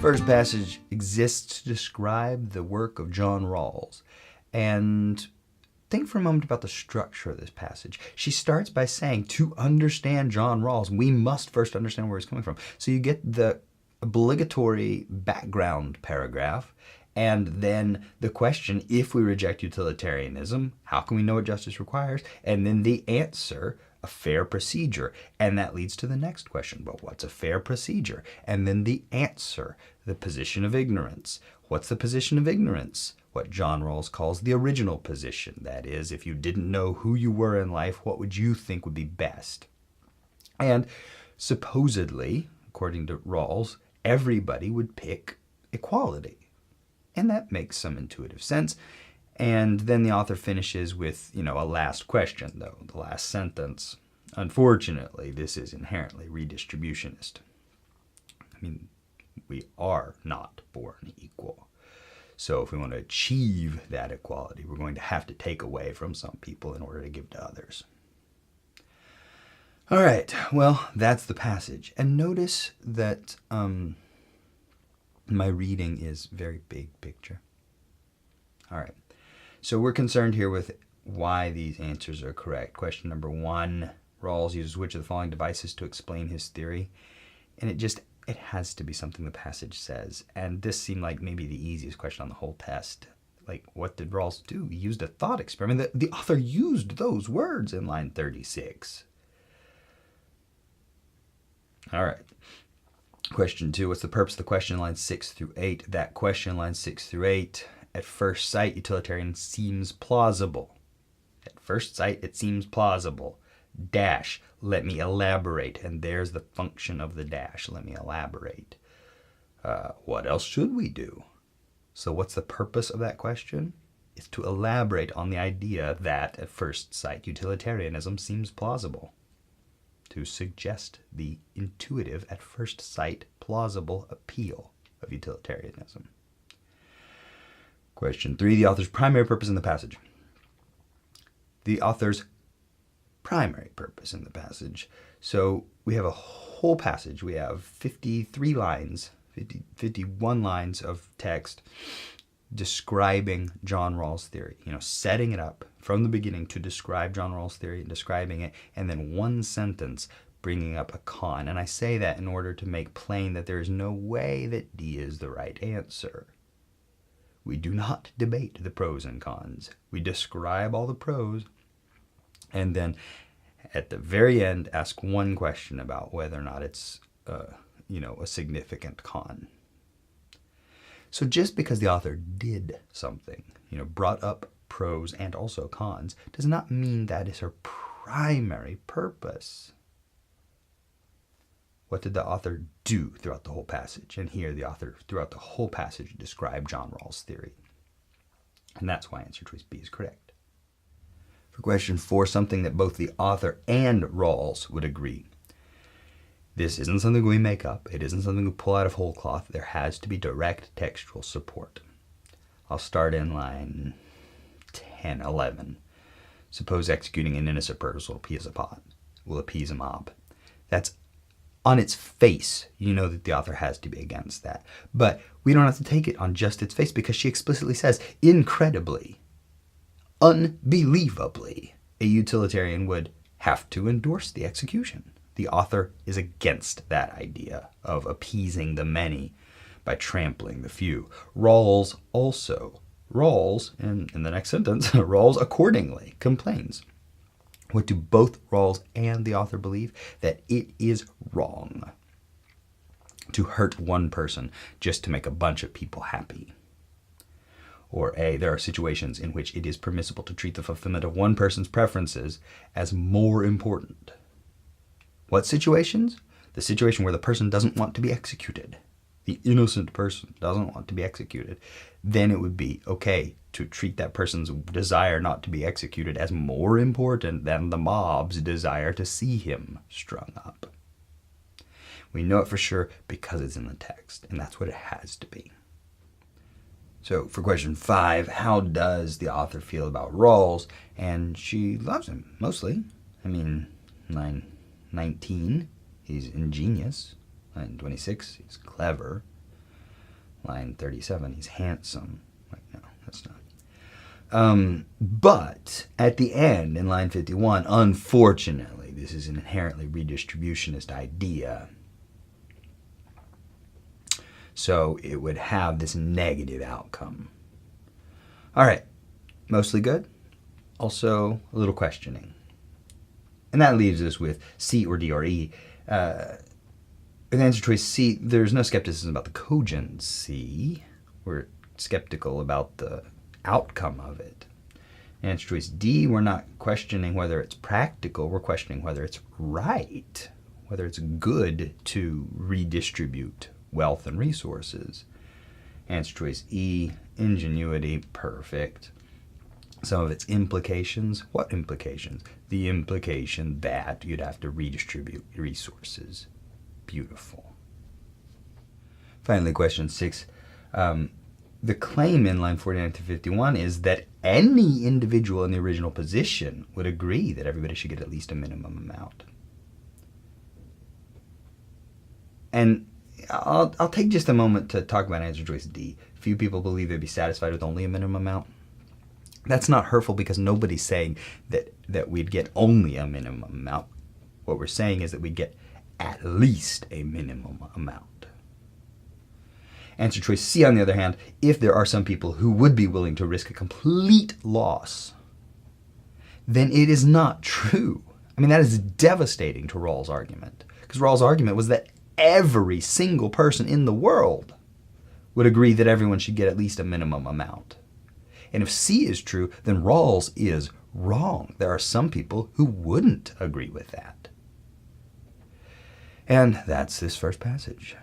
First passage exists to describe the work of John Rawls. And think for a moment about the structure of this passage. She starts by saying, to understand John Rawls, we must first understand where he's coming from. So you get the obligatory background paragraph, and then the question, if we reject utilitarianism, how can we know what justice requires? And then the answer, a fair procedure. And that leads to the next question. Well, what's a fair procedure? And then the answer, the position of ignorance. What's the position of ignorance? What John Rawls calls the original position. That is, if you didn't know who you were in life, what would you think would be best? And supposedly, according to Rawls, everybody would pick equality. And that makes some intuitive sense. And then the author finishes with, a last question, though, the last sentence. Unfortunately, this is inherently redistributionist. I mean, we are not born equal. So if we want to achieve that equality, we're going to have to take away from some people in order to give to others. All right, well, that's the passage. And notice that my reading is very big picture. All right, so we're concerned here with why these answers are correct. Question number 1, Rawls uses which of the following devices to explain his theory? And it has to be something the passage says. And this seemed like maybe the easiest question on the whole test. Like, what did Rawls do? He used a thought experiment. The author used those words in line 36. All right. Question 2, what's the purpose of the question in lines 6 through 8? That question in lines 6 through 8, at first sight, utilitarian seems plausible. At first sight, it seems plausible. Dash, let me elaborate. And there's the function of the dash, let me elaborate. What else should we do? So what's the purpose of that question? It's to elaborate on the idea that, at first sight, utilitarianism seems plausible. To suggest the intuitive, at first sight, plausible appeal of utilitarianism. Question 3, the author's primary purpose in the passage. The author's primary purpose in the passage. So we have a whole passage. We have 53 lines, 51 lines of text describing John Rawls' theory, setting it up from the beginning to describe John Rawls' theory and describing it, and then one sentence bringing up a con. And I say that in order to make plain that there is no way that D is the right answer. We do not debate the pros and cons. We describe all the pros, and then at the very end ask one question about whether or not it's a significant con. So just because the author did something, brought up pros and also cons, does not mean that is her primary purpose. What did the author do throughout the whole passage? And here the author throughout the whole passage described John Rawls' theory. And that's why answer choice B is correct. For question 4, something that both the author and Rawls would agree. This isn't something we make up. It isn't something we pull out of whole cloth. There has to be direct textual support. I'll start in line 10, 11. Suppose executing an innocent person will appease a mob. That's on its face. You know that the author has to be against that. But we don't have to take it on just its face because she explicitly says, incredibly, unbelievably, a utilitarian would have to endorse the execution. The author is against that idea of appeasing the many by trampling the few. Rawls, in the next sentence, Rawls accordingly complains. What do both Rawls and the author believe? That it is wrong to hurt one person just to make a bunch of people happy. Or A, there are situations in which it is permissible to treat the fulfillment of one person's preferences as more important. What situations? The situation where the person doesn't want to be executed. The innocent person doesn't want to be executed. Then it would be okay to treat that person's desire not to be executed as more important than the mob's desire to see him strung up. We know it for sure because it's in the text, and that's what it has to be. So for question 5, how does the author feel about Rawls? And she loves him, mostly. Line 19, he's ingenious. Line 26, he's clever. Line 37, he's handsome. Like, no, that's not. But at the end, in line 51, unfortunately, this is an inherently redistributionist idea. So it would have this negative outcome. All right, mostly good. Also, a little questioning. And that leaves us with C or D or E. In answer choice C, there's no skepticism about the cogency. We're skeptical about the outcome of it. In answer choice D, we're not questioning whether it's practical. We're questioning whether it's right, whether it's good to redistribute wealth and resources. Answer choice E, ingenuity, perfect. Some of its implications. What implications? The implication that you'd have to redistribute resources. Beautiful. Finally, question 6. The claim in line 49 to 51 is that any individual in the original position would agree that everybody should get at least a minimum amount. And I'll take just a moment to talk about answer choice D. Few people believe they'd be satisfied with only a minimum amount. That's not hurtful because nobody's saying that we'd get only a minimum amount. What we're saying is that we'd get at least a minimum amount. Answer choice C, on the other hand, if there are some people who would be willing to risk a complete loss, then it is not true. I mean, that is devastating to Rawls' argument, because Rawls' argument was that every single person in the world would agree that everyone should get at least a minimum amount. And if C is true, then Rawls is wrong. There are some people who wouldn't agree with that. And that's this first passage.